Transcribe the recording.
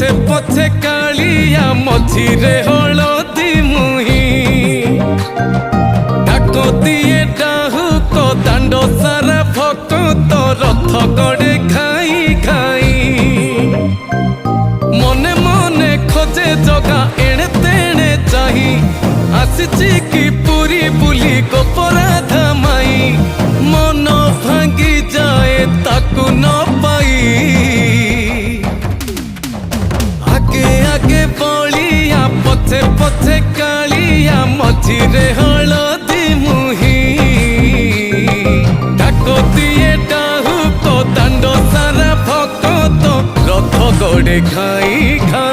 पछे पछे कालिया मझिरे हलदी मुही डाको दिए डाहुक दांड सारा भक्त रथ गड़े खाई खाई मने मने खोजे जगा एणे तेणे चाही आसिची कि पुरी बुली गोपराधा माई मन भांगी जाए ताकू न पाई आगे आगे बलिया पछे पछे कालिया मझिरे हलदी मुही डाको दिए डाहुक दांड सारा भक्त रथ गड़े खाई खाई।